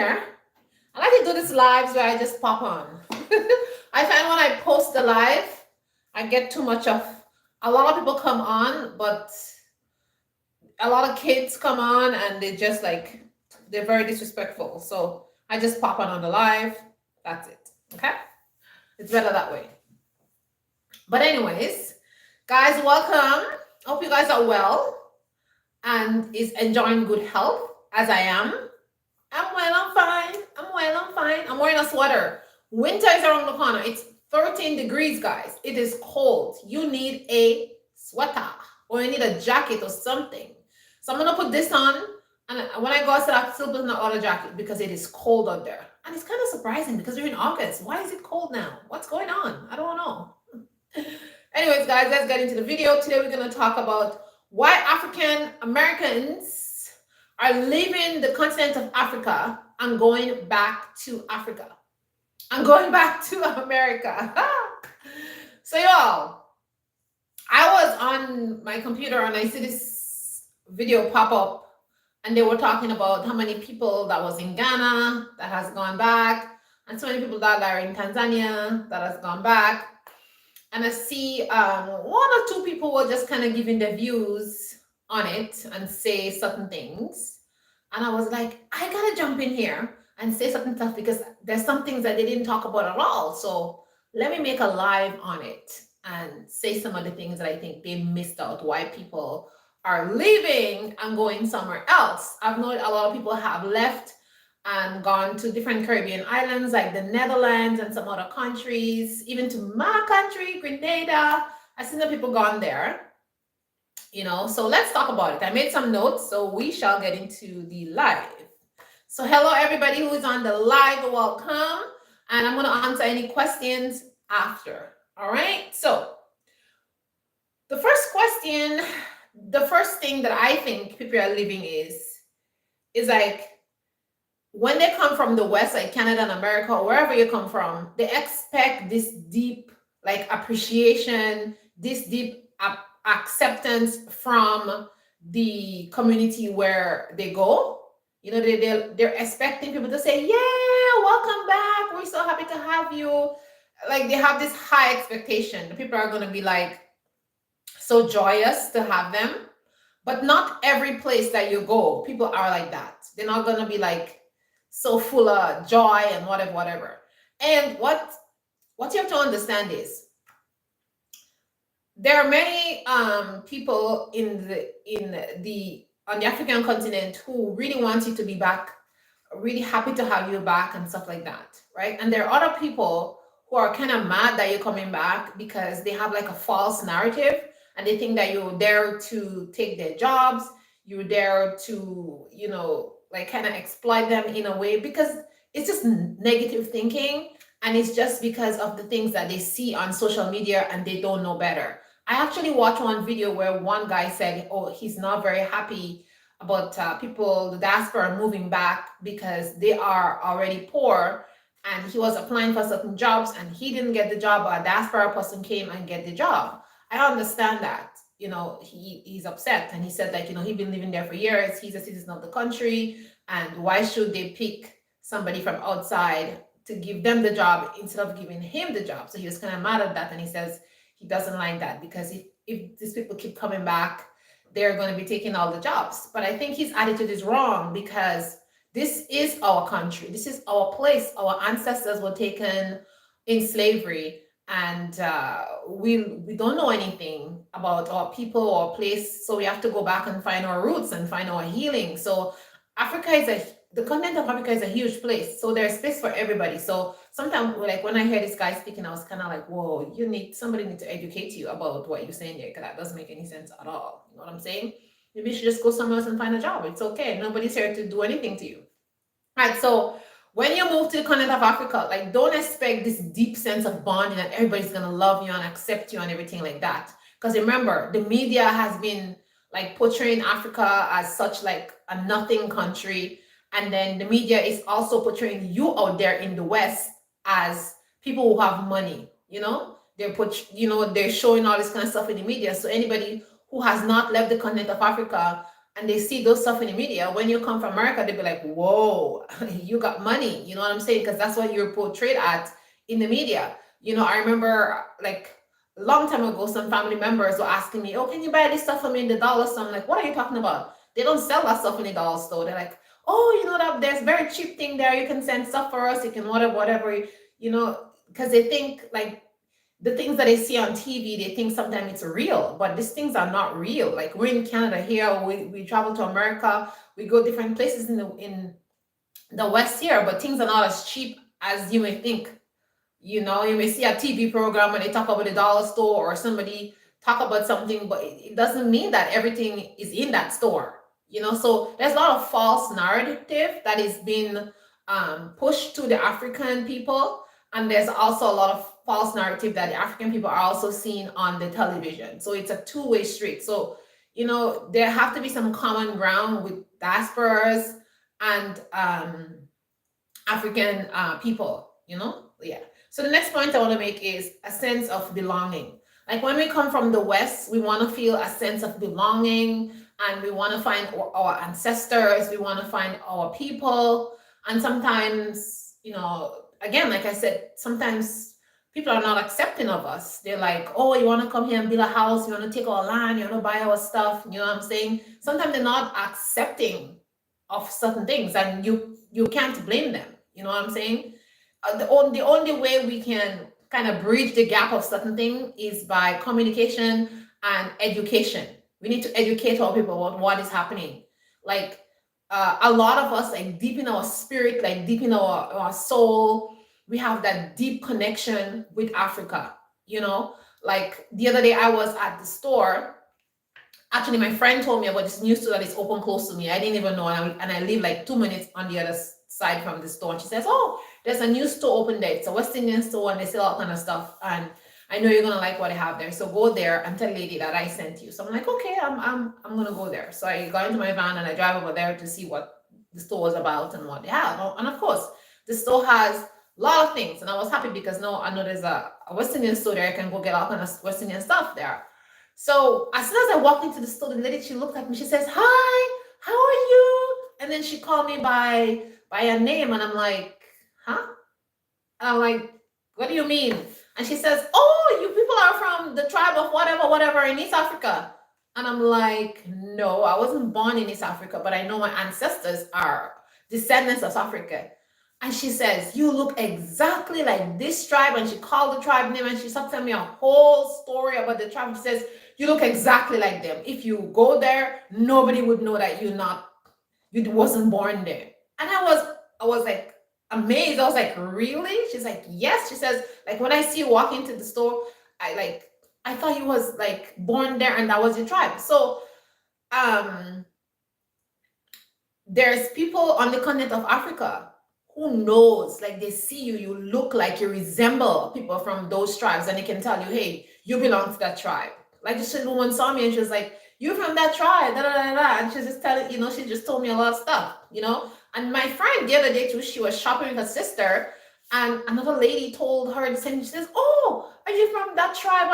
I like to do these lives where I just pop on. I find when I post the live, I get too much of a lot of people come on, but a lot of kids come on and they just like they're very disrespectful. So I just pop on the live. That's it. Okay? It's better that way. But anyways, guys, welcome. Hope you guys are well and is enjoying good health as I am. I'm well, I'm fine. I'm well, I'm fine. I'm wearing a sweater. Winter is around the corner. It's 13 degrees, guys. It is cold. You need a sweater or you need a jacket or something. So I'm gonna put this on, and when I go outside, I still put on a jacket because it is cold out there. And it's kind of surprising because we're in August. Why is it cold now? What's going on? I don't know. Anyways, guys, let's get into the video. Today we're gonna talk about why African Americans are leaving the continent of Africa and going back to Africa. I'm going back to America. So y'all, I was on my computer and I see this video pop up and they were talking about how many people that was in Ghana that has gone back and so many people that are in Tanzania that has gone back. And I see one or two people were just kind of giving their views on it and say certain things. And I was like, I gotta jump in here and say certain stuff because there's some things that they didn't talk about at all. So let me make a live on it and say some of the things that I think they missed out, why people are leaving and going somewhere else. I've known a lot of people have left and gone to different Caribbean islands like the Netherlands and some other countries, even to my country, Grenada. I've seen the people gone there, so let's talk about it. I made some notes, so we shall get into the live. So hello everybody who is on the live, welcome. And I'm going to answer any questions after. All right. So the first question, the first thing that I think people are leaving is like, when they come from the West, like Canada and America, or wherever you come from, they expect this deep, like appreciation, this deep acceptance from the community where they go. They're expecting people to say, yeah, welcome back. We're so happy to have you. Like they have this high expectation. The people are going to be like so joyous to have them. But not every place that you go, people are like that. They're not going to be like, so full of joy and whatever. And what you have to understand is there are many people on the African continent who really want you to be back, really happy to have you back and stuff like that, right? And there are other people who are kind of mad that you're coming back because they have like a false narrative and they think that you're there to take their jobs, you're there to, like kind of exploit them in a way, because it's just negative thinking and it's just because of the things that they see on social media and they don't know better. I actually watched one video where one guy said, oh, he's not very happy about people, the diaspora moving back because they are already poor, and he was applying for certain jobs and he didn't get the job, but a diaspora person came and get the job. I understand that. He's upset, and he said like, he's been living there for years. He's a citizen of the country, and why should they pick somebody from outside to give them the job instead of giving him the job? So he was kind of mad at that, and he says he doesn't like that because if these people keep coming back, they're going to be taking all the jobs. But I think his attitude is wrong because this is our country. This is our place. Our ancestors were taken in slavery. And we don't know anything about our people or place, so we have to go back and find our roots and find our healing. So the continent of Africa is a huge place, so there's space for everybody. So sometimes, like when I hear this guy speaking, I was kind of like, whoa, somebody need to educate you about what you're saying there, because that doesn't make any sense at all. You know what I'm saying? Maybe you should just go somewhere else and find a job. It's okay. Nobody's here to do anything to you. All right, so when you move to the continent of Africa, like don't expect this deep sense of bonding and everybody's gonna love you and accept you and everything like that. Because remember, the media has been like portraying Africa as such like a nothing country, and then the media is also portraying you out there in the West as people who have money. They're showing all this kind of stuff in the media. So anybody who has not left the continent of Africa and they see those stuff in the media, when you come from America, they'll be like, whoa, you got money. You know what I'm saying? Because that's what you're portrayed at in the media. I remember like a long time ago, some family members were asking me, oh, can you buy this stuff for me in the dollar store? I'm like, what are you talking about? They don't sell that stuff in the dollar store. They're like, oh, that there's very cheap thing there. You can send stuff for us. You can whatever, because they think like the things that they see on TV, they think sometimes it's real, but these things are not real. Like we're in Canada here, we travel to America, we go different places in the West here, but things are not as cheap as you may think. You may see a TV program and they talk about the dollar store or somebody talk about something, but it doesn't mean that everything is in that store. So there's a lot of false narrative that is being pushed to the African people, and there's also a lot of false narrative that the African people are also seeing on the television. So it's a two-way street. So there have to be some common ground with diasporas and African people. Yeah. So the next point I want to make is a sense of belonging. Like when we come from the West, we want to feel a sense of belonging, and we want to find our ancestors, we want to find our people. And sometimes, again, like I said, sometimes people are not accepting of us. They're like, oh, you want to come here and build a house, you want to take our land, you want to buy our stuff, you know what I'm saying? Sometimes they're not accepting of certain things, and you can't blame them. You know what I'm saying? The only way we can kind of bridge the gap of certain things is by communication and education. We need to educate our people about what is happening. Like a lot of us, like deep in our spirit, like deep in our soul, we have that deep connection with Africa. Like the other day I was at the store. Actually, my friend told me about this new store that is open close to me. I didn't even know, and I live like 2 minutes on the other side from the store. And she says, "Oh, there's a new store open there. It's a West Indian store, and they sell all kind of stuff. And I know you're gonna like what they have there. So go there and tell the lady that I sent you." So I'm like, "Okay, I'm gonna go there." So I got into my van and I drive over there to see what the store was about and what they have. And of course, the store has a lot of things, and I was happy because now I know there's a West Indian store there. I can go get all kind of West Indian stuff there. So as soon as I walked into the store, the lady, she looked at me, she says, "Hi, how are you?" And then she called me by a name, and I'm like, "Huh?" And I'm like, "What do you mean?" And she says, "Oh, you people are from the tribe of whatever in East Africa." And I'm like, "No, I wasn't born in East Africa, but I know my ancestors are descendants of Africa." And she says, "You look exactly like this tribe." And she called the tribe name, and she started telling me a whole story about the tribe. She says, "You look exactly like them. If you go there, nobody would know that you wasn't born there." And I was like amazed. I was like, "Really?" She's like, "Yes." She says, "Like when I see you walk into the store, I thought you was like born there and that was your tribe." So um there's people on the continent of Africa who knows, like they see you, you look like you resemble people from those tribes, and they can tell you, "Hey, you belong to that tribe." Like this woman saw me and she was like, "You're from that tribe, da da da da," and she's just telling, she just told me a lot of stuff. And my friend the other day too, she was shopping with her sister, and another lady told her the same. She says, "Oh, are you from that tribe?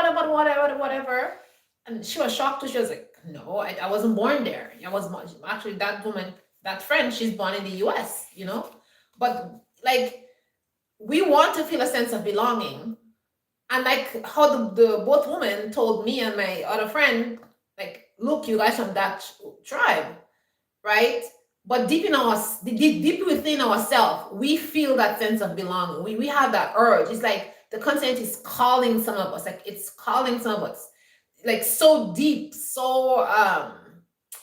Whatever." And she was shocked too. She was like, "No, I wasn't born there. I was actually that woman, that friend, she's born in the US. But like we want to feel a sense of belonging, and like how the both women told me and my other friend, like, "Look, you guys from that tribe, right?" But deep within ourselves, we feel that sense of belonging. We have that urge. It's like the continent is calling some of us. Like it's calling some of us, like so deep, so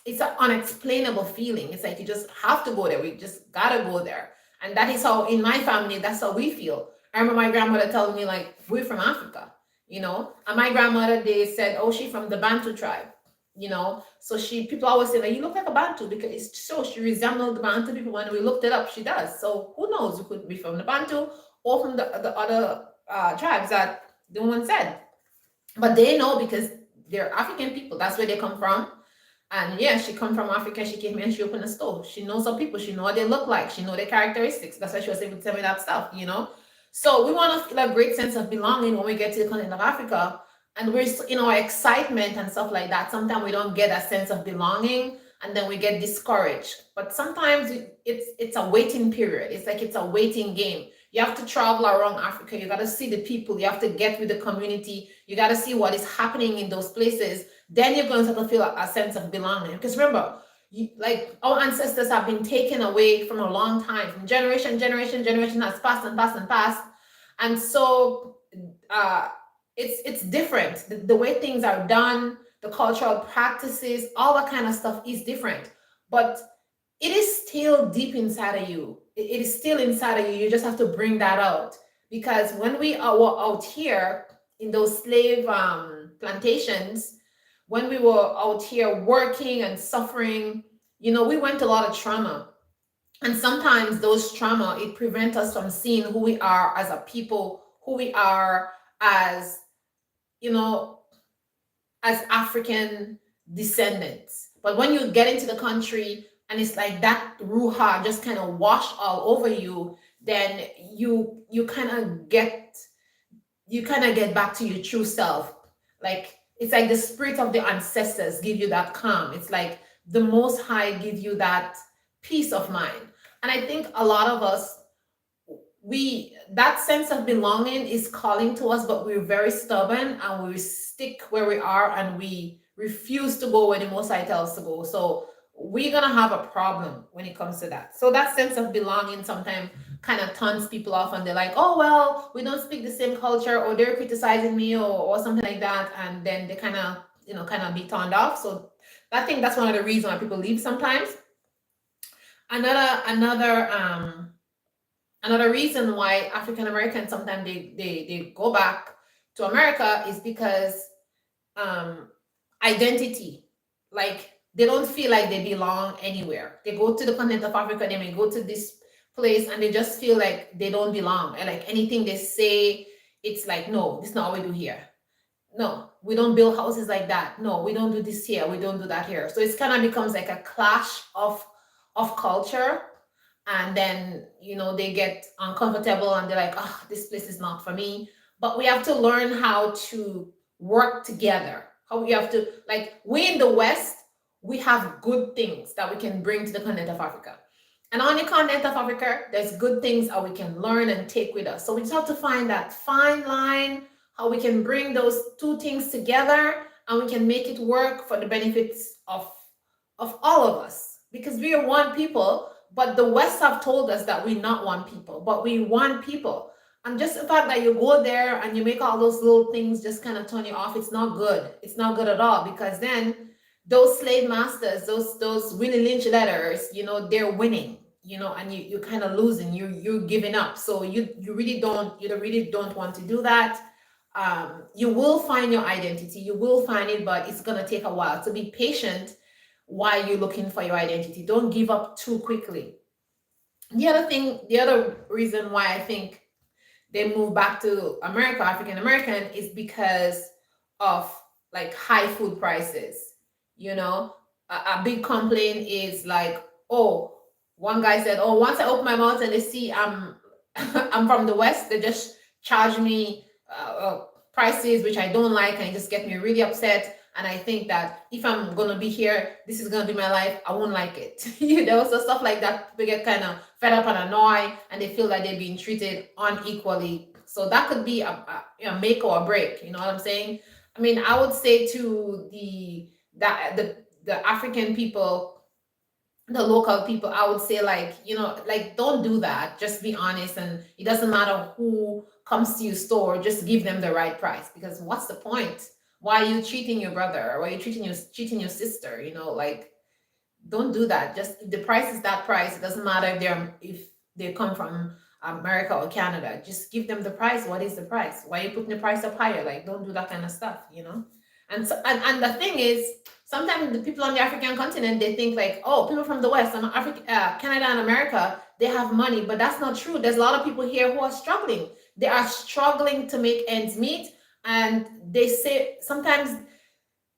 it's an unexplainable feeling. It's like you just have to go there. We just gotta go there. And that is how in my family, that's how we feel. I remember my grandmother telling me, like, we're from Africa. And my grandmother, they said, "Oh, she's from the Bantu tribe. So people always say that you look like a Bantu because it's so she resembled the Bantu people. When we looked it up, she does. So who knows? You could be from the Bantu or from the other tribes that the woman said. But they know because they're African people. That's where they come from. And yeah, she come from Africa. She came here and she opened a store. She knows some people. She know what they look like. She know their characteristics. That's why she was able to tell me that stuff. So we want to feel a great sense of belonging when we get to the continent of Africa. And we're, excitement and stuff like that. Sometimes we don't get a sense of belonging. and then we get discouraged. But sometimes it's a waiting period. It's like it's a waiting game. You have to travel around Africa. You got to see the people. You have to get with the community. You got to see what is happening in those places. Then you're going to start to feel a sense of belonging. Because remember, like our ancestors have been taken away from a long time, from generation has passed and passed and passed, and so uh, it's different. The way things are done, the cultural practices, all that kind of stuff is different, but it is still deep inside of you. It is still inside of you. You just have to bring that out, because when were out here in those slave plantations, when we were out here working and suffering, we went a lot of trauma. And sometimes those trauma, it prevents us from seeing who we are as a people, who we are as, you know, as African descendants. But when you get into the country and it's like that ruha just kind of wash all over you, then you kind of get back to your true self. Like it's like the spirit of the ancestors give you that calm. It's like the Most High give you that peace of mind. And I think a lot of us, that sense of belonging is calling to us, but we're very stubborn and we stick where we are and we refuse to go where the Most High tells us to go. So we're gonna have a problem when it comes to that. So that sense of belonging sometimes kind of turns people off, and they're like, oh well, we don't speak the same culture, or they're criticizing me, or something like that, and then they kind of be turned off. So I think that's one of the reasons why people leave sometimes. Another reason why African Americans sometimes they go back to America is because identity. Like they don't feel like they belong anywhere. They go to the continent of Africa, they may go to this place and they just feel like they don't belong. And like anything they say, it's like, no, this is not what we do here. No, we don't build houses like that. No, we don't do this here. We don't do that here. So it's kind of becomes like a clash of culture. And then, they get uncomfortable and they're like, oh, this place is not for me. But we have to learn how to work together. How we have to, like, we in the West, we have good things that we can bring to the continent of Africa. And on the continent of Africa, there's good things that we can learn and take with us. So we just have to find that fine line, how we can bring those two things together and we can make it work for the benefits of all of us. Because we are one people, but the West have told us that we're not one people, but we want people. And just the fact that you go there and you make all those little things just kind of turn you off, it's not good. It's not good at all, because then those slave masters, those Willie Lynch letters, they're winning, and you're kind of losing, you're giving up. So you really don't want to do that. You will find your identity, you will find it, but it's going to take a while. So be patient while you're looking for your identity. Don't give up too quickly. The other reason why I think they move back to America, African American, is because of like high food prices. A big complaint is like, oh, one guy said, oh, once I open my mouth and they see I'm I'm from the West, they just charge me prices which I don't like, and it just get me really upset. And I think that if I'm gonna be here, this is gonna be my life, I won't like it. So stuff like that, people get kind of fed up and annoyed, and they feel like they're being treated unequally. So that could be a make or a break. You know what I'm saying? I mean, I would say to the African people, the local people, I would say like, don't do that. Just be honest, and it doesn't matter who comes to your store, just give them the right price, because what's the point? Why are you cheating your brother? Or why are you cheating your sister? Like, don't do that. Just if the price is that price, it doesn't matter if they come from America or Canada. Just give them the price. What is the price? Why are you putting the price up higher? Like, don't do that kind of stuff, And so, and the thing is, sometimes the people on the African continent, they think like, oh, people from the West, Canada and America, they have money, but that's not true. There's a lot of people here who are struggling. They are struggling to make ends meet, and sometimes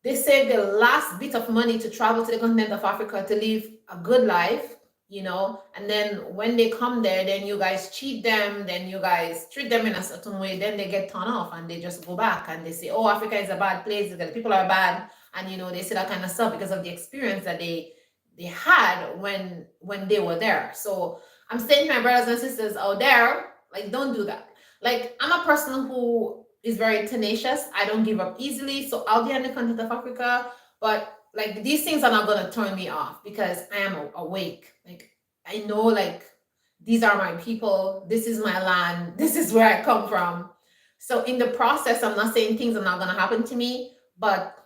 they save the last bit of money to travel to the continent of Africa to live a good life, and then when they come there, then you guys cheat them, then you guys treat them in a certain way, then they get turned off and they just go back and they say, oh, Africa is a bad place, the people are bad, and they say that kind of stuff because of the experience that they they had when they were there. So I'm saying to my brothers and sisters out there, like, don't do that. Like, I'm a person who is very tenacious. I don't give up easily. So I'll be on the continent of Africa, but like these things are not gonna turn me off because I am awake. Like, I know, like, these are my people, this is my land, this is where I come from. So in the process, I'm not saying things are not gonna happen to me, but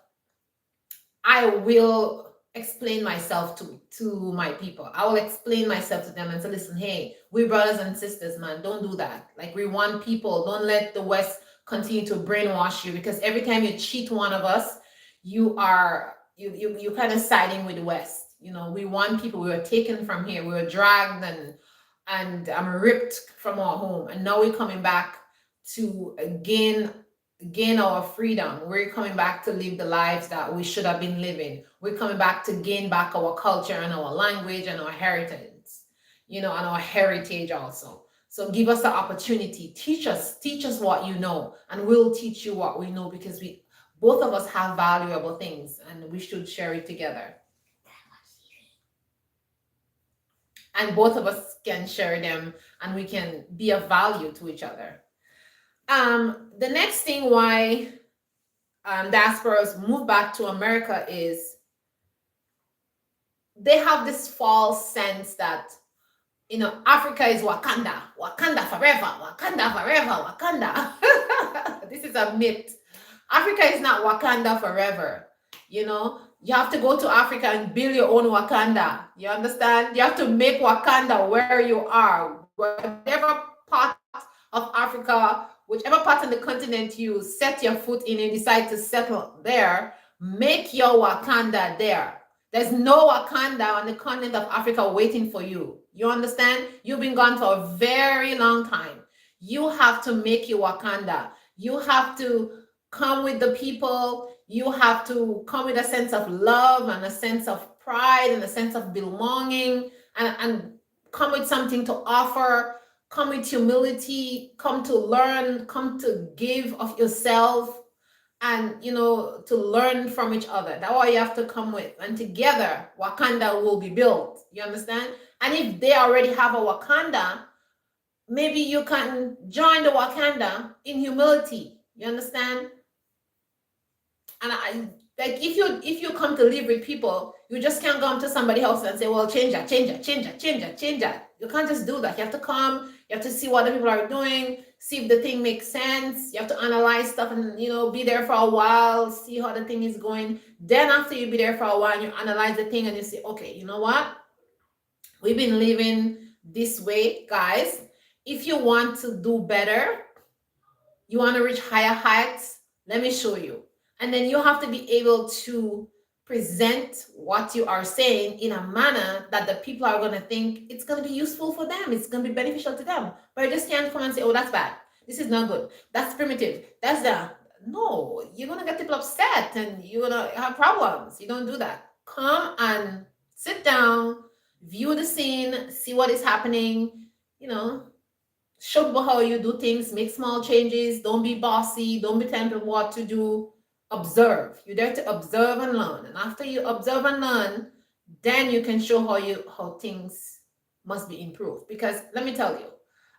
I will explain myself to my people. I will explain myself to them and say, listen, hey, we brothers and sisters, man, don't do that. Like, we want people. Don't let the West continue to brainwash you, because every time you cheat one of us, you are you kind of siding with the West. You know, we want people. We were taken from here. We were dragged and ripped from our home, and now we're coming back to gain our freedom. We're coming back to live the lives that we should have been living. We're coming back to gain back our culture and our language and our heritage, you know, and our heritage also. So give us the opportunity. Teach us what you know, and we'll teach you what we know, because we both of us have valuable things and we should share it together. And both of us can share them and we can be of value to each other. The next thing why diasporas move back to America is they have this false sense that, you know, Africa is Wakanda, Wakanda forever, Wakanda forever, Wakanda. This is a myth. Africa is not Wakanda forever. You know, you have to go to Africa and build your own Wakanda. You understand? You have to make Wakanda where you are, whatever part of Africa, whichever part of the continent you set your foot in and decide to settle there, make your Wakanda there. There's no Wakanda on the continent of Africa waiting for you. You understand? You've been gone for a very long time. You have to make your Wakanda. You have to come with the people. You have to come with a sense of love and a sense of pride and a sense of belonging, and come with something to offer. Come with humility, come to learn, come to give of yourself, and, you know, to learn from each other. That's what you have to come with. And together, Wakanda will be built. You understand? And if they already have a Wakanda, maybe you can join the Wakanda in humility. You understand? And like, if you come to live with people, you just can't come to somebody else and say, well, change that, change that, change that, change that, change that. You can't just do that. You have to come, you have to see what the people are doing, see if the thing makes sense. You have to analyze stuff and, you know, be there for a while, see how the thing is going. Then after you be there for a while, you analyze the thing and you say, okay, you know what? We've been living this way, guys. If you want to do better, you want to reach higher heights, let me show you. And then you have to be able to present what you are saying in a manner that the people are going to think it's going to be useful for them. It's going to be beneficial to them. But you just can't come and say, oh, that's bad. This is not good. That's primitive. That's that. No, you're going to get people upset and you're going to have problems. You don't do that. Come and sit down, view the scene, see what is happening, you know, show people how you do things, make small changes. Don't be bossy. Don't be telling people what to do. Observe. You're there to observe and learn. And after you observe and learn, then you can show how things must be improved. Because let me tell you,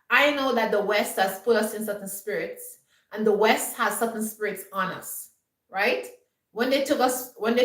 I know that the West has put us in certain spirits, and the West has certain spirits on us, right? When they took us from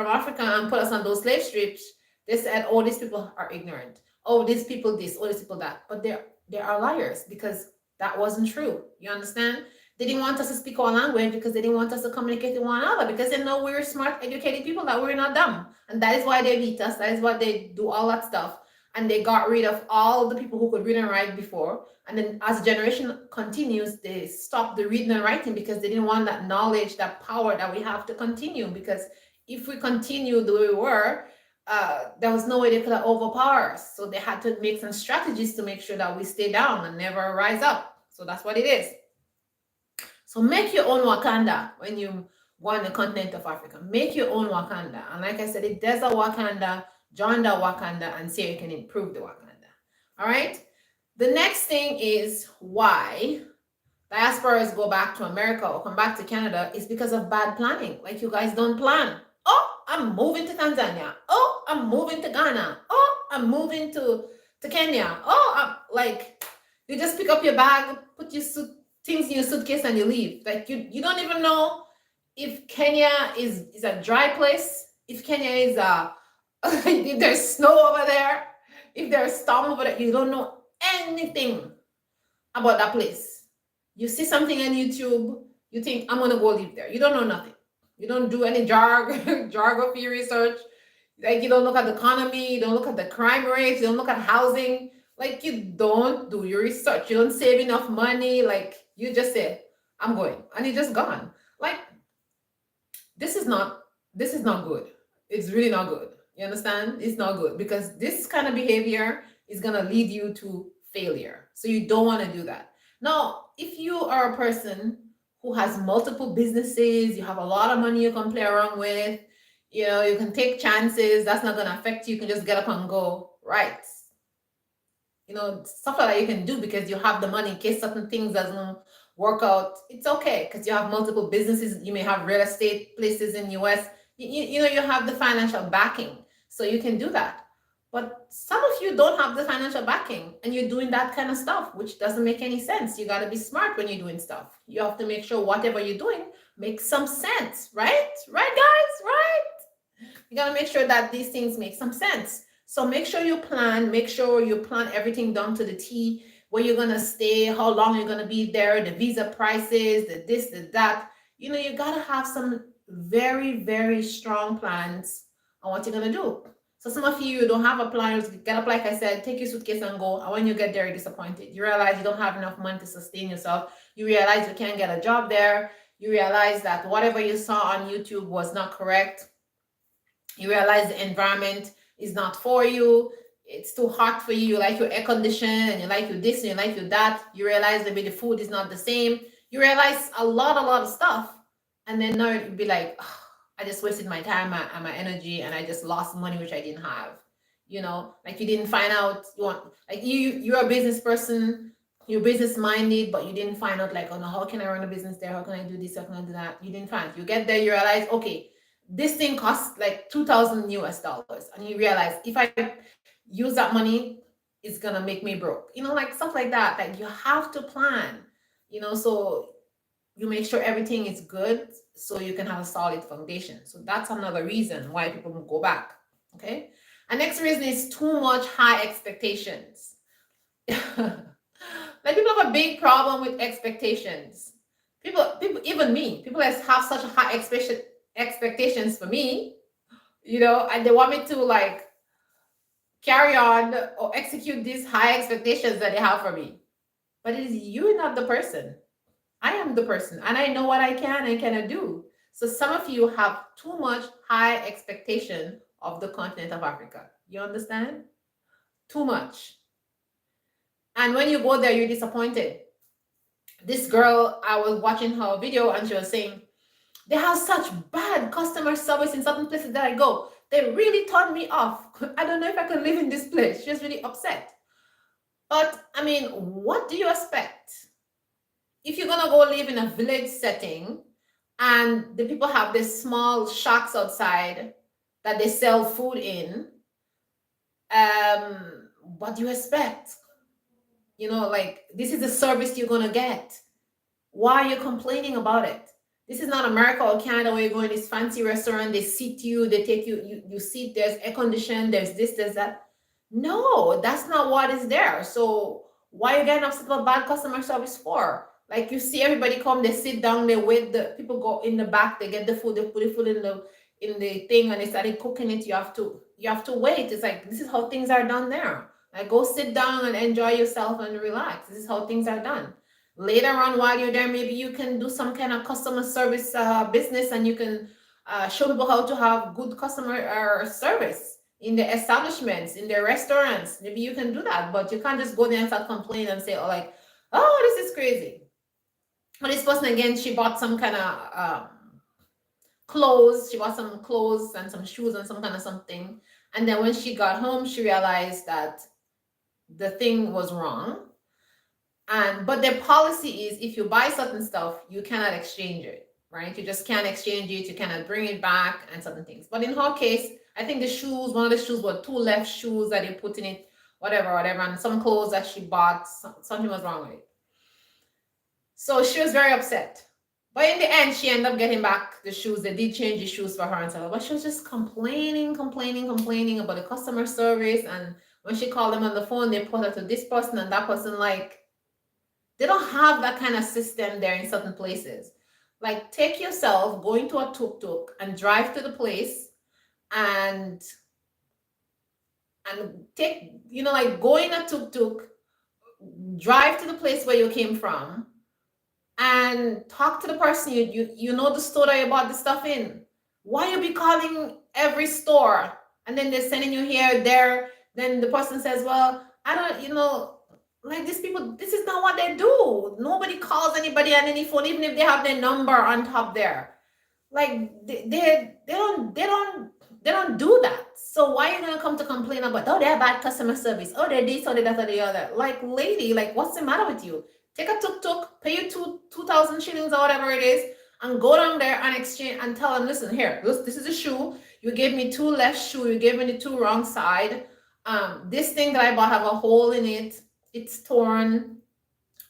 Africa and put us on those slave ships, they said, oh, these people are ignorant. Oh, these people this, oh, these people that. But they are liars, because that wasn't true. You understand? They didn't want us to speak our language because they didn't want us to communicate with one another, because they know we're smart, educated people, that we're not dumb. And that is why they beat us. That is why they do all that stuff. And they got rid of all the people who could read and write before. And then as generation continues, they stopped the reading and writing because they didn't want that knowledge, that power that we have to continue. Because if we continue the way we were, there was no way they could have overpowered us. So they had to make some strategies to make sure that we stay down and never rise up. So that's what it is. So make your own Wakanda when you go on the continent of Africa. Make your own Wakanda. And like I said, if there's a Wakanda, join the Wakanda and see how you can improve the Wakanda. All right? The next thing is why diasporas go back to America or come back to Canada is because of bad planning. Like, you guys don't plan. Oh, I'm moving to Tanzania. Oh, I'm moving to Ghana. Oh, I'm moving to Kenya. Oh, I'm like, you just pick up your bag, put your things in your suitcase, and you leave. Like you don't even know if Kenya is a dry place, if Kenya is a if there's snow over there, if there's storm over there. You don't know anything about that place. You see something on YouTube, you think I'm gonna go live there. You don't know nothing. You don't do any geography research. Like you don't look at the economy, you don't look at the crime rates, you don't look at housing. Like you don't do your research. You don't save enough money. Like you just say, I'm going, and you're just gone. Like this is not good. It's really not good. You understand? It's not good because this kind of behavior is gonna lead you to failure. So you don't want to do that. Now, if you are a person who has multiple businesses, you have a lot of money you can play around with, you know, you can take chances, that's not gonna affect you, you can just get up and go, right? You know, stuff like that you can do because you have the money in case certain things doesn't work out. It's okay because you have multiple businesses. You may have real estate places in US. You know, you have the financial backing, so you can do that. But some of you don't have the financial backing and you're doing that kind of stuff, which doesn't make any sense. You got to be smart when you're doing stuff. You have to make sure whatever you're doing makes some sense, right? Right, guys? Right? You got to make sure that these things make some sense. So make sure you plan everything down to the T, where you're going to stay, how long you're going to be there, the visa prices, the this, the that. You know, you got to have some very, very strong plans on what you're going to do. So some of you don't have a plan, get up, like I said, take your suitcase and go. And when you get there, you're disappointed. You realize you don't have enough money to sustain yourself. You realize you can't get a job there. You realize that whatever you saw on YouTube was not correct. You realize the environment is not for you. It's too hot for you. You like your air condition and you like your this and you like your that. You realize maybe the food is not the same. You realize a lot of stuff. And then now you'd be like, oh, I just wasted my time and my energy and I just lost money which I didn't have. You know, like you didn't find out you're a business person, you're business minded, but you didn't find out like, oh no, how can I run a business there? How can I do this? How can I do that? You didn't find. You get there, you realize, okay, this thing costs like $2,000 US, and you realize if I use that money, it's gonna make me broke. You know, like stuff like that. Like you have to plan. You know, so you make sure everything is good so you can have a solid foundation. So that's another reason why people will go back. Okay. And next reason is too much high expectations. Like people have a big problem with expectations. People, even me, people have such high expectations for me, you know, and they want me to like carry on or execute these high expectations that they have for me. But it is you're not the person. I am the person, and I know what I can and cannot do. So some of you have too much high expectation of the continent of Africa. You understand? Too much. And when you go there, you're disappointed. This girl, I was watching her video and she was saying, they have such bad customer service in certain places that I go. They really turned me off. I don't know if I can live in this place. She was really upset. But I mean, what do you expect? If you're gonna go live in a village setting and the people have these small shacks outside that they sell food in, what do you expect? You know, like this is the service you're gonna get. Why are you complaining about it? This is not America or Canada where you go in this fancy restaurant, they seat you, they take you, you sit, there's air condition, there's this, there's that. No, that's not what is there. So why are you getting upset about bad customer service for? Like you see everybody come, they sit down, they wait, the people go in the back, they get the food, they put the food in the thing and they started cooking it. You have to wait. It's like this is how things are done there. Like go sit down and enjoy yourself and relax. This is how things are done. Later on, while you're there, maybe you can do some kind of customer service business and you can show people how to have good customer service in the establishments, in the restaurants. Maybe you can do that, but you can't just go there and start complaining and say, oh, like, oh, this is crazy. But this person, again, she bought some kind of clothes. She bought some clothes and some shoes and some kind of something. And then when she got home, she realized that the thing was wrong. But their policy is if you buy certain stuff, you cannot exchange it, right? You just can't exchange it, you cannot bring it back and certain things. But in her case, I think the shoes, one of the shoes were two left shoes that they put in it, whatever, and some clothes that she bought, something was wrong with it. So she was very upset. But in the end, she ended up getting back the shoes. They did change the shoes for her and stuff. But she was just complaining about the customer service. And when she called them on the phone, they put her to this person and that person. Like, they don't have that kind of system there in certain places. Like, take yourself, go into a tuk-tuk and drive to the place and take, like, go in a tuk-tuk, drive to the place where you came from, and talk to the person you know the store that you bought the stuff in. Why you be calling every store and then they're sending you here, there? Then the person says, well, I don't, like, these people, this is not what they do. Nobody calls anybody on any phone, even if they have their number on top there. Like, they don't do that. So why are you gonna come to complain about, oh, they're bad customer service, oh, they're this or they're that or the other? Like, lady, like, what's the matter with you? Take a tuk-tuk, pay you 2,000 shillings or whatever it is, and go down there and exchange and tell them, listen, here, this is a shoe. You gave me two left shoe. You gave me the two wrong side. This thing that I bought have a hole in it. It's torn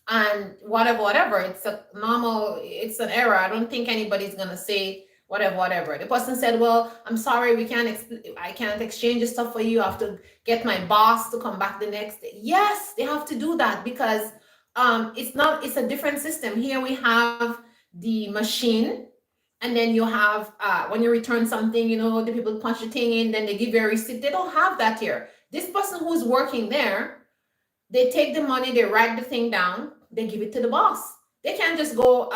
and whatever. It's a normal, it's an error. I don't think anybody's going to say whatever. The person said, well, I'm sorry, I can't exchange the stuff for you. I have to get my boss to come back the next day. Yes, they have to do that because it's a different system. Here we have the machine, and then you have when you return something, the people punch the thing in, then they give you a receipt. They don't have that here. This person who's working there, they take the money, they write the thing down, they give it to the boss. They can't just go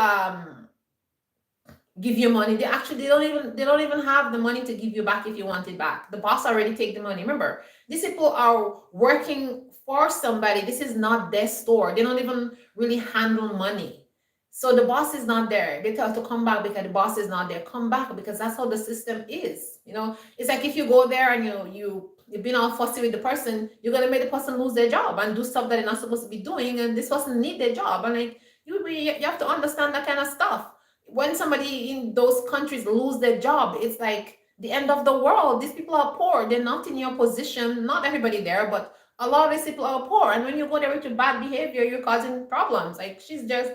give you money. They don't even have the money to give you back if you want it back. The boss already take the money. Remember, these people are working for somebody. This is not their store. They don't even really handle money. So the boss is not there. They tell to come back because the boss is not there. Come back because that's how the system is. It's like if you go there and you've been all fussy with the person, you're gonna make the person lose their job and do stuff that they're not supposed to be doing, and this person need their job. And like you have to understand that kind of stuff. When somebody in those countries lose their job, it's like the end of the world. These people are poor. They're not in your position. Not everybody there, but a lot of these people are poor. And when you go there with your bad behavior, you're causing problems. Like, she's just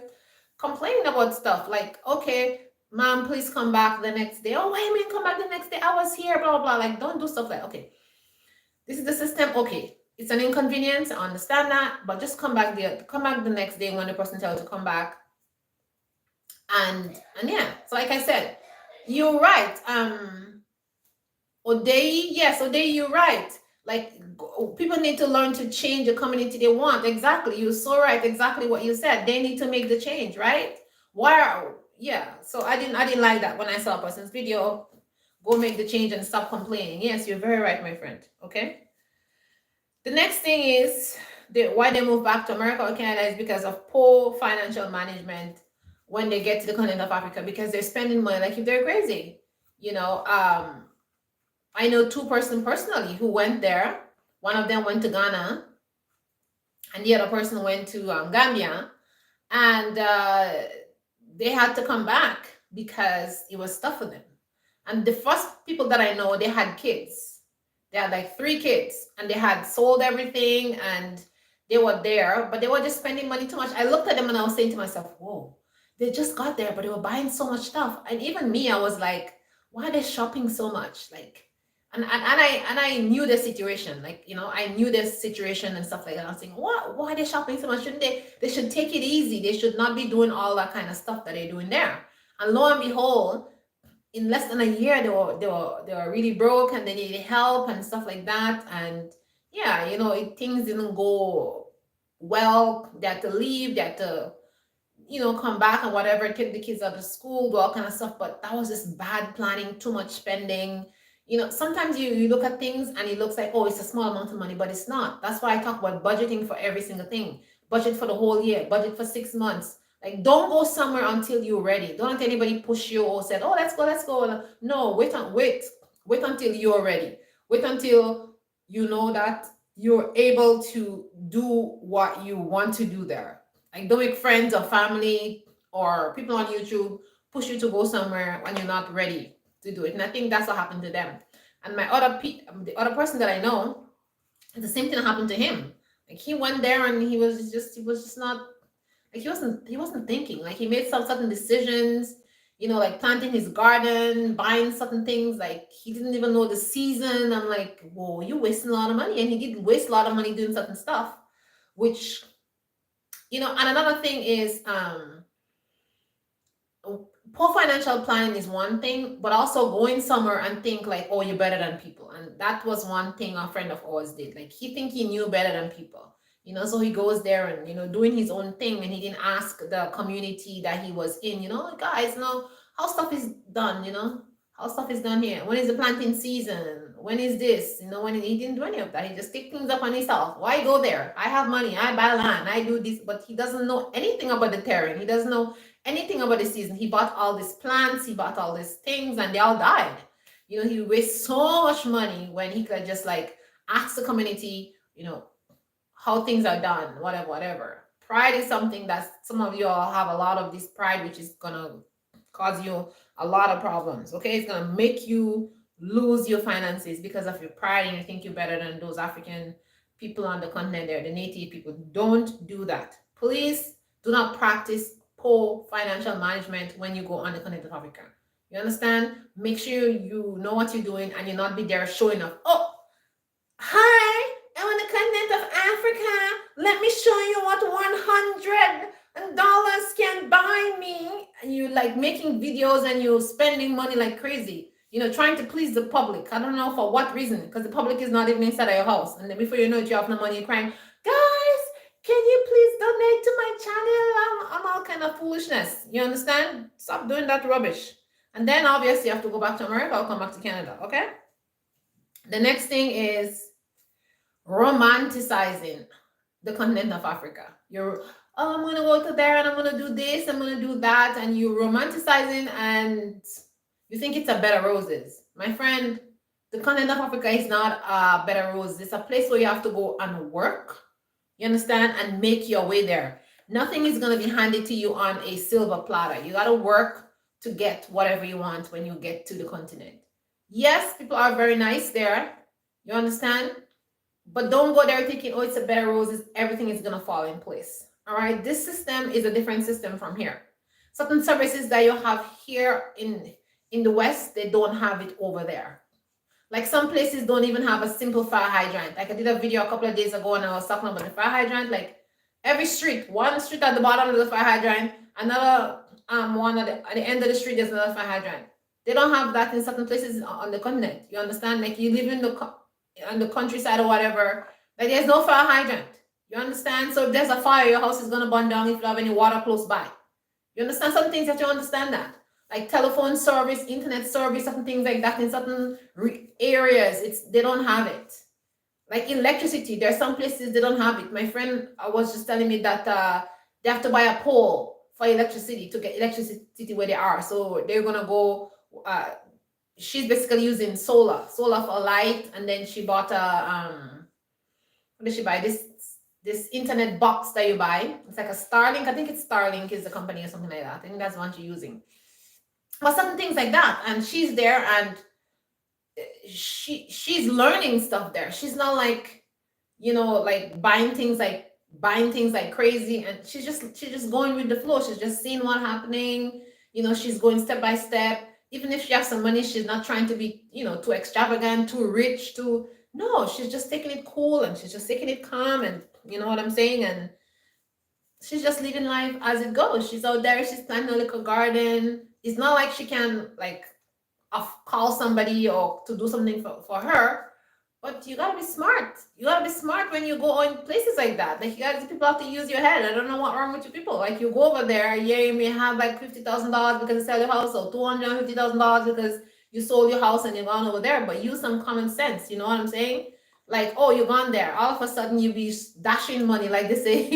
complaining about stuff. Like, okay, ma'am, please come back the next day. Oh, wait a minute, come back the next day. I was here, blah, blah. Like, don't do stuff like, okay, this is the system. Okay, it's an inconvenience. I understand that, but just come back the next day when the person tells you to come back. And yeah, so like I said, you're right. Odei, you're right. Like, people need to learn to change the community they want. Exactly, you're so right. Exactly what you said. They need to make the change, right? So I didn't like that when I saw a person's video. Go make the change and stop complaining. Yes, you're very right, my friend. Okay. The next thing is why they move back to America or Canada is because of poor financial management when they get to the continent of Africa, because they're spending money like if they're crazy. I know two person personally who went there. One of them went to Ghana, and the other person went to Gambia, and they had to come back because it was tough for them. And the first people that I know, they had kids. They had like 3 kids, and they had sold everything, and they were there, but they were just spending money too much. I looked at them and I was saying to myself, whoa, they just got there, but they were buying so much stuff. And even me, I was like, why are they shopping so much? Like, and I knew the situation, like, I knew this situation and stuff like that. I was saying, why are they shopping so much? Shouldn't they should take it easy. They should not be doing all that kind of stuff that they're doing there. And lo and behold, in less than a year, they were really broke and they needed help and stuff like that. And yeah, things didn't go well. They had to leave. They had to, come back and whatever, take the kids out of school, do all kind of stuff. But that was just bad planning, too much spending. Sometimes you look at things and it looks like, oh, it's a small amount of money, but it's not. That's why I talk about budgeting for every single thing. Budget for the whole year, budget for 6 months. Like, don't go somewhere until you're ready. Don't let anybody push you or say, oh, let's go. No, wait until you're ready. Wait until you know that you're able to do what you want to do there. Like, don't make friends or family or people on YouTube push you to go somewhere when you're not ready to do it. And I think that's what happened to them. And my other the other person that I know, the same thing happened to him. Like he went there and he was just not like he wasn't thinking. Like he made some certain decisions, you know, like planting his garden, buying certain things. Like he didn't even know the season. I'm like, whoa, you're wasting a lot of money. And he did waste a lot of money doing certain stuff, which, you know, and another thing is poor financial planning is one thing, but also going somewhere and think like, oh, you're better than people. And that was one thing a friend of ours did. Like he think he knew better than people, you know, so he goes there and, you know, doing his own thing, and he didn't ask the community that he was in, you know, guys, you know, how stuff is done, you know, how stuff is done here. When is the planting season? When is this? You know, when he didn't do any of that. He just picked things up on himself. Why go there? I have money. I buy land. I do this. But he doesn't know anything about the terrain. He doesn't know anything about the season. He bought all these plants, he bought all these things, and they all died. You know, he wastes so much money when he could just like ask the community, you know, how things are done, whatever, whatever. Pride is something that some of you all have a lot of this pride, which is gonna cause you a lot of problems. Okay, it's gonna make you lose your finances because of your pride, and you think you're better than those African people on the continent there, the native people. Don't do that. Please do not practice poor financial management when you go on the continent of Africa. You understand? Make sure you know what you're doing and you not be there showing off. Oh, hi, I'm on the continent of Africa. Let me show you what $100 can buy me. And you like making videos and you're spending money like crazy. You know, trying to please the public. I don't know for what reason, because the public is not even inside of your house. And then before you know it, you have no money, you're crying, guys, can you please donate to my channel? I'm all kind of foolishness. You understand? Stop doing that rubbish. And then obviously you have to go back to America or come back to Canada, okay? The next thing is romanticizing the continent of Africa. You're, oh, I'm gonna go to there and I'm gonna do this, I'm gonna do that, and you're romanticizing and you think it's a bed of roses. My friend, the continent of Africa is not a bed of roses. It's a place where you have to go and work, you understand, and make your way there. Nothing is gonna be handed to you on a silver platter. You gotta work to get whatever you want when you get to the continent. Yes, people are very nice there, you understand? But don't go there thinking, oh, it's a bed of roses, everything is gonna fall in place. All right, this system is a different system from here. Certain services that you have here in the West, they don't have it over there. Like some places don't even have a simple fire hydrant. Like I did a video a couple of days ago and I was talking about the fire hydrant. Like every street, one street at the bottom of the fire hydrant, another one at the end of the street, there's another fire hydrant. They don't have that in certain places on the continent. You understand? Like you live in the countryside or whatever, like there's no fire hydrant. You understand? So if there's a fire, your house is gonna burn down if you have any water close by. You understand? Some things that you understand that. Like telephone service, internet service, certain things like that in certain areas, they don't have it. Like electricity, there are some places they don't have it. My friend was just telling me that they have to buy a pole for electricity to get electricity where they are. So they're gonna go. She's basically using solar for light, and then she bought a what did she buy? This internet box that you buy. It's like a Starlink. I think it's Starlink is the company or something like that. I think that's the one she's using. But certain things like that, and she's there and she's learning stuff there. She's not like, you know, like buying things like crazy, and she's just going with the flow. She's just seeing what's happening. You know, she's going step by step. Even if she has some money, she's not trying to be, you know, too extravagant, too rich, no, she's just taking it cool and she's just taking it calm, and you know what I'm saying? And she's just living life as it goes. She's out there, she's planting a little garden. It's not like she can like call somebody or to do something for her, but you gotta be smart. You gotta be smart when you go in places like that. Like people have to use your head. I don't know what's wrong with you people. Like you go over there, yeah, you may have like $50,000 because you sell your house, or $250,000 because you sold your house and you're gone over there. But use some common sense. You know what I'm saying? Like, oh, you're gone there. All of a sudden you be dashing money, like they say,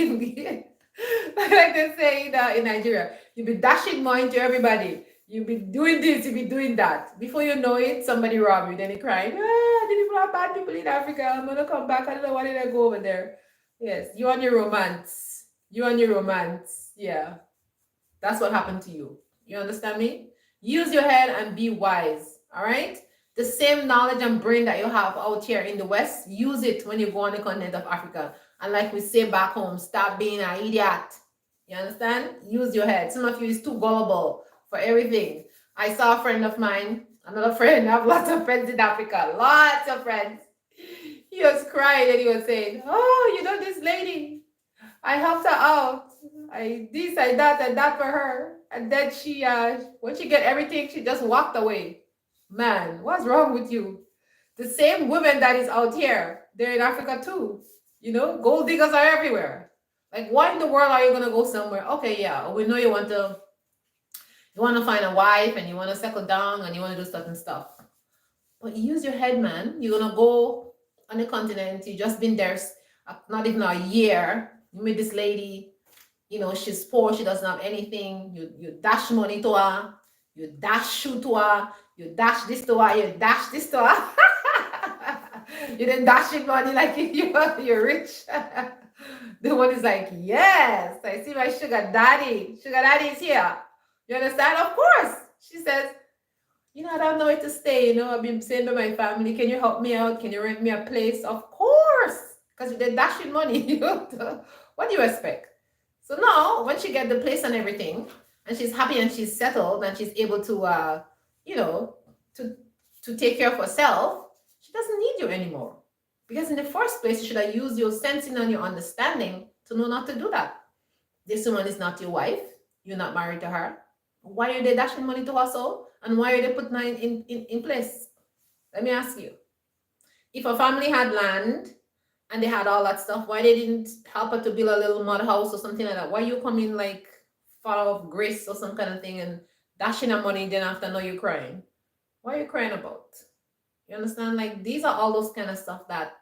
like they say in Nigeria. You be dashing money to everybody. You be doing this, you be doing that. Before you know it, somebody rob you. Then you're crying, the people are bad people in Africa. I'm gonna come back. I don't know why did I go over there. Yes, you on your romance. You on your romance. Yeah. That's what happened to you. You understand me? Use your head and be wise. All right. The same knowledge and brain that you have out here in the West, use it when you go on the continent of Africa. And like we say back home, stop being an idiot. You understand? Use your head. Some of you is too gullible for everything. I saw a friend of mine, another friend. I have lots of friends in Africa, lots of friends. He was crying and he was saying, "Oh, you know this lady. I helped her out. I this, I that, and that for her. And then she, when she get everything, she just walked away. Man, what's wrong with you? The same women that is out here, they're in Africa too. You know, gold diggers are everywhere. Like, why in the world are you gonna go somewhere? Okay, yeah, we know you want to find a wife and you want to settle down and you want to do certain stuff. But use your head, man. You're gonna go on the continent. You just been there, not even a year. You meet this lady. You know she's poor. She doesn't have anything. You dash money to her. You dash shoe to her. You dash this to her. You dash this to her. You didn't dash it money like you're rich. The one is like, yes, I see my sugar daddy. Sugar daddy is here. You understand? Of course. She says, I don't know where to stay. I've been staying by my family. Can you help me out? Can you rent me a place? Of course. Because they're dashing money. What do you expect? So now, when she get the place and everything, and she's happy and she's settled and she's able to, to take care of herself, she doesn't need you anymore. Because in the first place, you should have used your sensing and your understanding to know not to do that. This woman is not your wife. You're not married to her. Why are they dashing money to her so? And why are they putting her in place? Let me ask you. If a family had land and they had all that stuff, why they didn't help her to build a little mud house or something like that? Why you come in like fall of grace or some kind of thing and dashing her money, then after know you're crying? What are you crying about? You understand? Like, these are all those kind of stuff that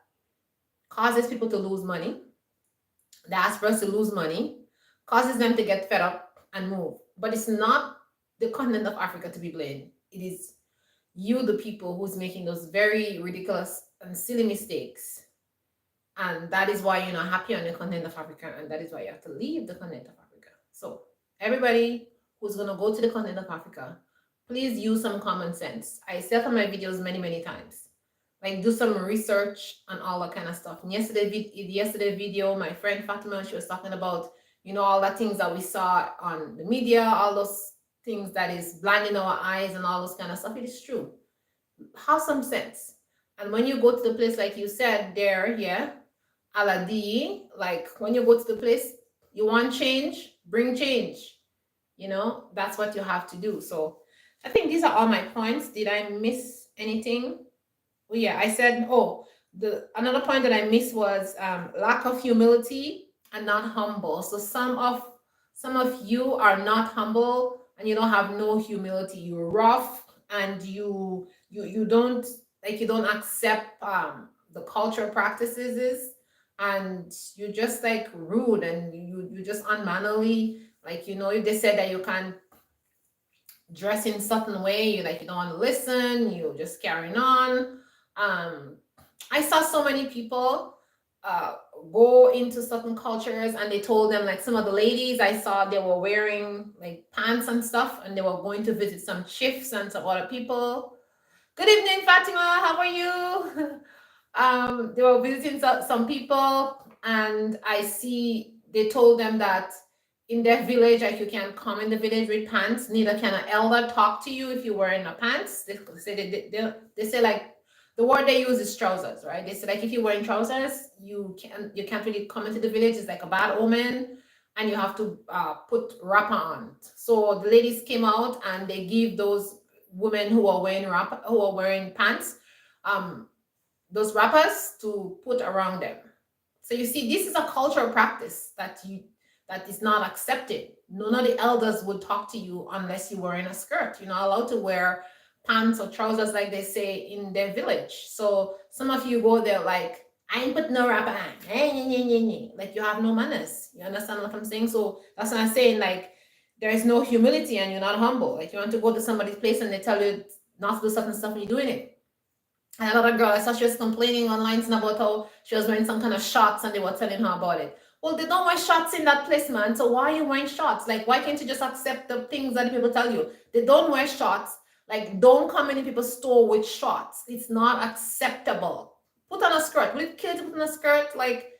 causes people to lose money. The aspirants to lose money, causes them to get fed up and move. But it's not the continent of Africa to be blamed. It is you, the people, who's making those very ridiculous and silly mistakes. And that is why you're not happy on the continent of Africa, and that is why you have to leave the continent of Africa. So everybody who's going to go to the continent of Africa, please use some common sense. I said on my videos many times, like, do some research on all that kind of stuff. And yesterday video, my friend Fatima, she was talking about, all the things that we saw on the media, all those things that is blinding our eyes and all those kind of stuff. It is true. Have some sense. And when you go to the place, like you said there, yeah, Aladi, like when you go to the place, you want change, bring change. That's what you have to do. So I think these are all my points. Did I miss anything? Oh yeah, I said, another point that I missed was lack of humility and not humble. So some of you are not humble and you don't have no humility. You're rough and you don't accept the cultural practices, and you're just like rude and you just unmannerly. Like, if they said that you can't dress in certain way, you don't want to listen, you just carrying on. I saw so many people go into certain cultures and they told them, like, some of the ladies I saw, they were wearing like pants and stuff, and they were going to visit some chiefs and some other people. Good evening, Fatima, how are you? They were visiting some people, and I see they told them that in their village, like, you can't come in the village with pants, neither can an elder talk to you if you're wearing a pants. They say like, the word they use is trousers, right? They say like, if you're wearing trousers, you can't really come into the village. It's like a bad omen, and you have to put wrapper on. So the ladies came out and they give those women who are wearing pants, those wrappers to put around them. So you see, this is a cultural practice that is not accepted. None of the elders would talk to you unless you were in a skirt. You're not allowed to wear pants or trousers like they say in their village. So some of you go there like, I ain't put no wrapper on. Like, you have no manners. You understand what I'm saying? So that's what I'm saying. Like, there is no humility and you're not humble. Like, you want to go to somebody's place and they tell you not to do certain stuff and you're doing it. And another girl, I saw she was complaining online about how she was wearing some kind of shorts and they were telling her about it. Well, they don't wear shorts in that place, man. So why are you wearing shorts? Like, why can't you just accept the things that people tell you? They don't wear shorts. Like, don't come into people's store with shorts. It's not acceptable. Put on a skirt. Will it kill you to put on a skirt? Like,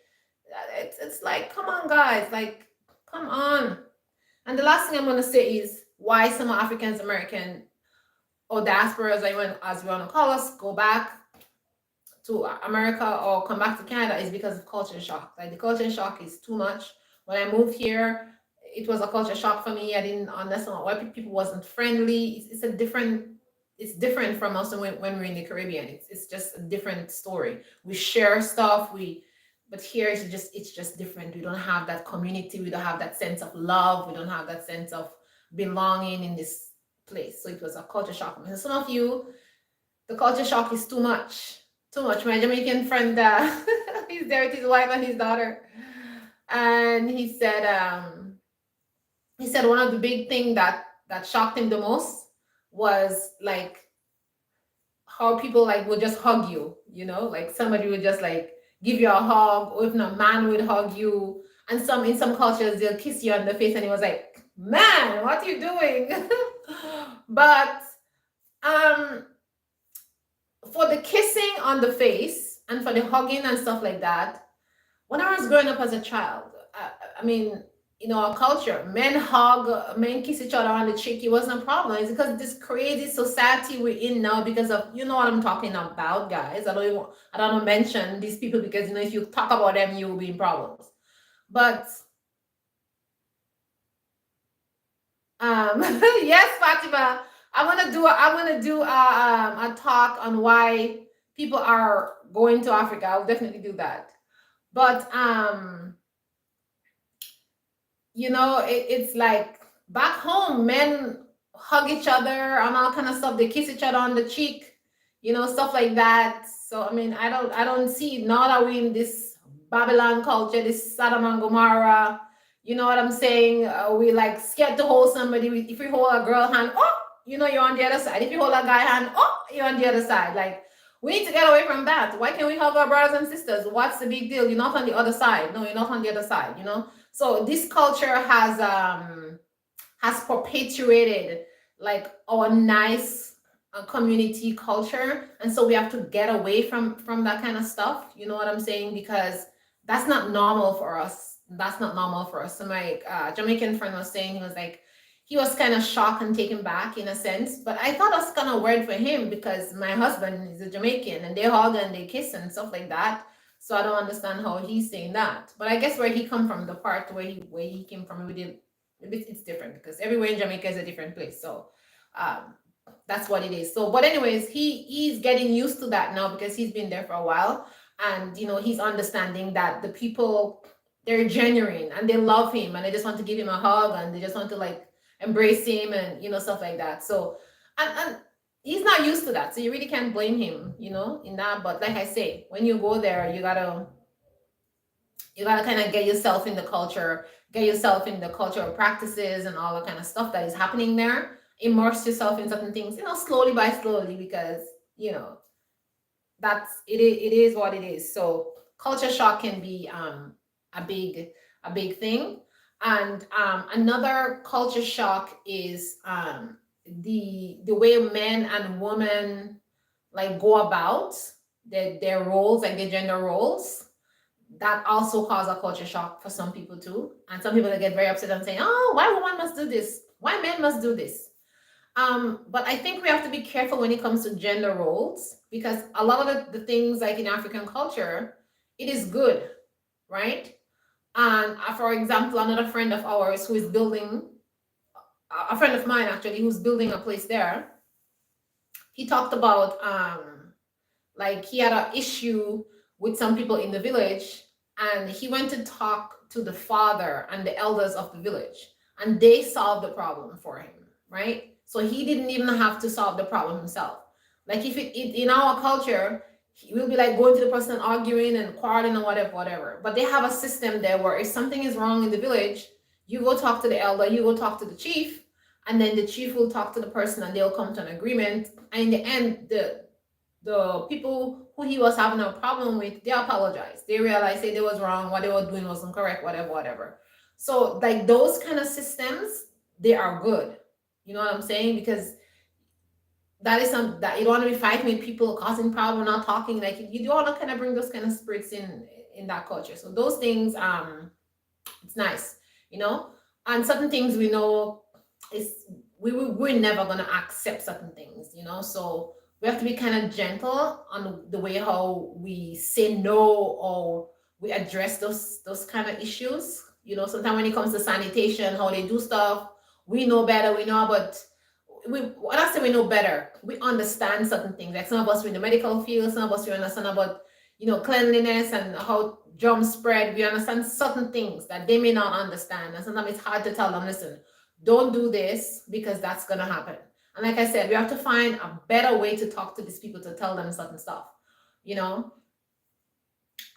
it's like, come on, guys. Like, come on. And the last thing I'm going to say is why some Africans American or diasporas, as we want to call us, go back to America or come back to Canada is because of culture shock. Like, the culture shock is too much. When I moved here, it was a culture shock for me. I didn't understand why people wasn't friendly. It's different from us when we're in the Caribbean. It's just a different story. We share stuff. But here it's just different. We don't have that community. We don't have that sense of love. We don't have that sense of belonging in this place. So it was a culture shock. And some of you, the culture shock is too much. Too much. My Jamaican friend, he's there with his wife and his daughter, and he said one of the big thing that shocked him the most was like how people like would just hug you, like somebody would just like give you a hug, or if not, man would hug you, and in some cultures they'll kiss you on the face, and he was like, man, what are you doing? But for the kissing on the face and for the hugging and stuff like that, when I was growing up as a child, I mean, our culture, men kiss each other on the cheek. It wasn't a problem. It's because this crazy society we're in now, because of, what I'm talking about, guys. I don't want to mention these people because, if you talk about them, you will be in problems. But, yes, Fatima, I want to do a talk on why people are going to Africa. I'll definitely do that. But it's like back home, men hug each other and all kind of stuff. They kiss each other on the cheek, stuff like that. So I mean, I don't see, now that we're in this Babylon culture, this Sodom and Gomorrah. You know what I'm saying? We like scared to hold somebody. If we hold a girl hand, you're on the other side. If you hold a guy hand, you're on the other side. Like, we need to get away from that. Why can't we hug our brothers and sisters? What's the big deal? You're not on the other side. No, you're not on the other side, So this culture has perpetuated like our nice community culture. And so we have to get away from that kind of stuff. You know what I'm saying? Because that's not normal for us. So my Jamaican friend was saying, he was kind of shocked and taken back in a sense, but I thought it was kind of weird for him because my husband is a Jamaican and they hug and they kiss and stuff like that. So I don't understand how he's saying that. But I guess where he come from, the part where he came from, it's different because everywhere in Jamaica is a different place. So that's what it is. So, but anyways, he's getting used to that now because he's been there for a while, and he's understanding that the people, they're genuine and they love him and they just want to give him a hug and they just want to like embrace him and stuff like that. So and he's not used to that, so you really can't blame him in that. But like I say, when you go there, you gotta kind of get yourself in the culture, cultural practices and all the kind of stuff that is happening there. Immerse yourself in certain things, slowly by slowly, because that's it is what it is. So culture shock can be a big thing. And another culture shock is the way men and women like go about their roles, like their gender roles. That also cause a culture shock for some people too. And some people that get very upset and say, "Oh, why women must do this? Why men must do this?" But I think we have to be careful when it comes to gender roles, because a lot of the things like in African culture, it is good, right? And for example, another friend of ours who is building, a friend of mine actually, who's building a place there, he talked about like he had an issue with some people in the village, and he went to talk to the father and the elders of the village, and they solved the problem for him, right? So he didn't even have to solve the problem himself. Like if it in our culture, we'll be like going to the person and arguing and quarreling and whatever. But they have a system there where if something is wrong in the village, you go talk to the elder, you go talk to the chief, and then the chief will talk to the person and they'll come to an agreement. And in the end, the people who he was having a problem with, they apologized. They realized they was wrong, what they were doing wasn't correct, whatever, whatever. So like those kind of systems, they are good. You know what I'm saying? Because that is some that you don't want to be fighting with people, causing problem, not talking. Like you don't want to kind of bring those kind of spirits in that culture. So those things, it's nice, you know. And certain things we know is we're never gonna accept certain things, you know. So we have to be kind of gentle on the way how we say no or we address those kind of issues. You know, sometimes when it comes to sanitation, how they do stuff, we know better, we know, but when I say we know better, we understand certain things. Like some of us we in the medical field, some of us we understand about, you know, cleanliness and how germs spread. We understand certain things that they may not understand. And sometimes it's hard to tell them, listen, don't do this because that's gonna happen. And like I said, we have to find a better way to talk to these people to tell them certain stuff. You know,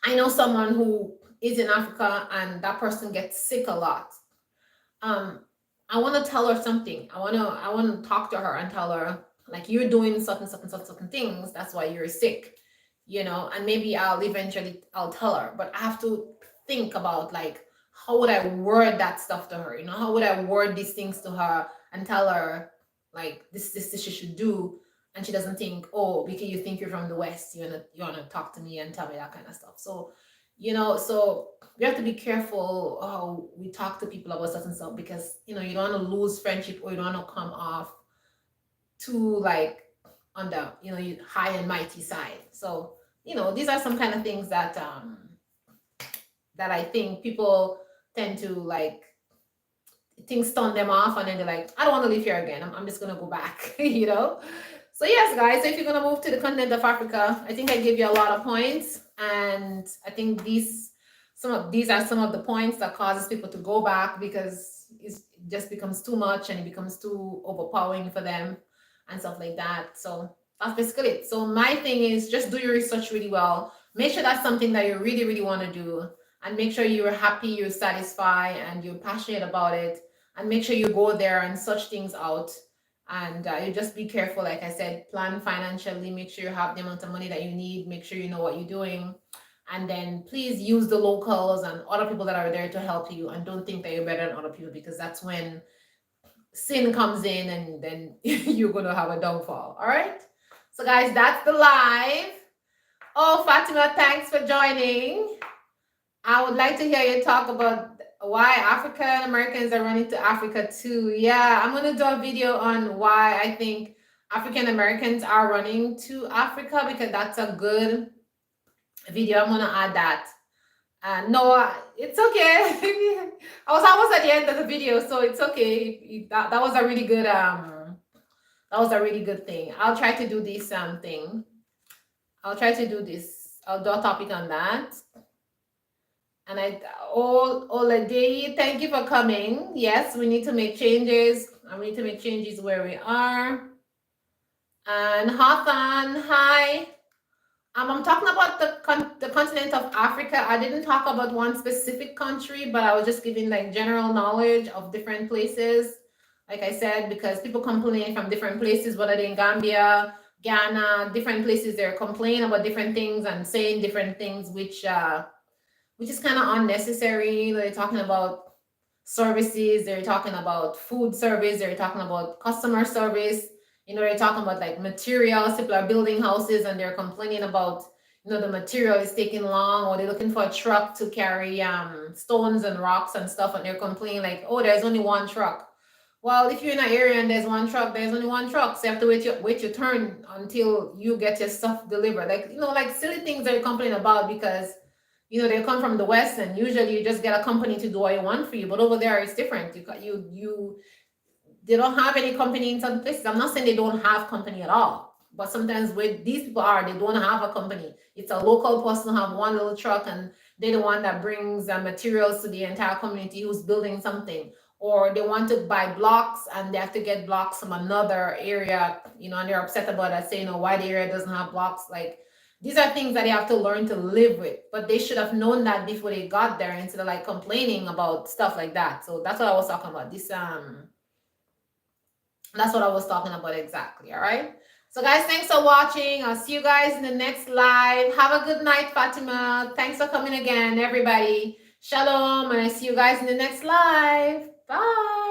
I know someone who is in Africa and that person gets sick a lot. I want to tell her something. I want to talk to her and tell her like you're doing certain things. That's why you're sick, you know. And maybe I'll tell her, but I have to think about like how would I word that stuff to her? You know, how would I word these things to her and tell her like this she should do, and she doesn't think, oh, because you think you're from the West, you wanna talk to me and tell me that kind of stuff. So, you know, so we have to be careful how we talk to people about certain stuff because you know you don't want to lose friendship or you don't want to come off too like on the high and mighty side. So you know these are some kind of things that I think people tend to like things turn them off and then they're like, I don't want to live here again. I'm just gonna go back, you know. So yes, guys, so if you're gonna move to the continent of Africa, I think I gave you a lot of points, and I think these are some of the points that causes people to go back because it just becomes too much and it becomes too overpowering for them and stuff like that. So that's basically it. So my thing is just do your research really well. Make sure that's something that you really, really want to do, and make sure you're happy, you're satisfied, and you're passionate about it. And make sure you go there and search things out. And you just be careful, like I said, plan financially, make sure you have the amount of money that you need, make sure you know what you're doing. And then please use the locals and other people that are there to help you. And don't think that you're better than other people because that's when sin comes in and then you're going to have a downfall. All right. So, guys, that's the live. Oh, Fatima, thanks for joining. I would like to hear you talk about why African Americans are running to Africa too. Yeah, I'm going to do a video on why I think African Americans are running to Africa because that's a good video. I'm going to add that. No, it's okay. I was almost at the end of the video, so it's okay. That was a really good thing. I'll try to do this thing. I'll try to do this. I'll do a topic on that. And Olade, thank you for coming. Yes, we need to make changes. And we need to make changes where we are. And Hathan, hi. I'm talking about the continent of Africa. I didn't talk about one specific country, but I was just giving like general knowledge of different places. Like I said, because people complain from different places, whether they're in Gambia, Ghana, different places, they're complaining about different things and saying different things, which is kind of unnecessary. They're talking about services, they're talking about food service, they're talking about customer service. You know, they're talking about like materials. People are building houses and they're complaining about, you know, the material is taking long, or they're looking for a truck to carry stones and rocks and stuff, and they're complaining like, oh, there's only one truck. Well, if you're in an area and there's one truck, there's only one truck. So you have to wait your turn until you get your stuff delivered. Like, you know, like silly things they're complaining about because, you know, they come from the West and usually you just get a company to do what you want for you. But over there, it's different. They don't have any company in some places. I'm not saying they don't have company at all, but sometimes where these people are, they don't have a company. It's a local person who have one little truck and they're the one that brings materials to the entire community who's building something. Or they want to buy blocks and they have to get blocks from another area, you know, and they're upset about that, saying, oh, why the area doesn't have blocks. Like, these are things that they have to learn to live with, but they should have known that before they got there instead of like complaining about stuff like that. So that's what I was talking about. That's what I was talking about exactly. All right. So, guys, thanks for watching. I'll see you guys in the next live. Have a good night, Fatima. Thanks for coming again, everybody. Shalom, and I see you guys in the next live. Bye.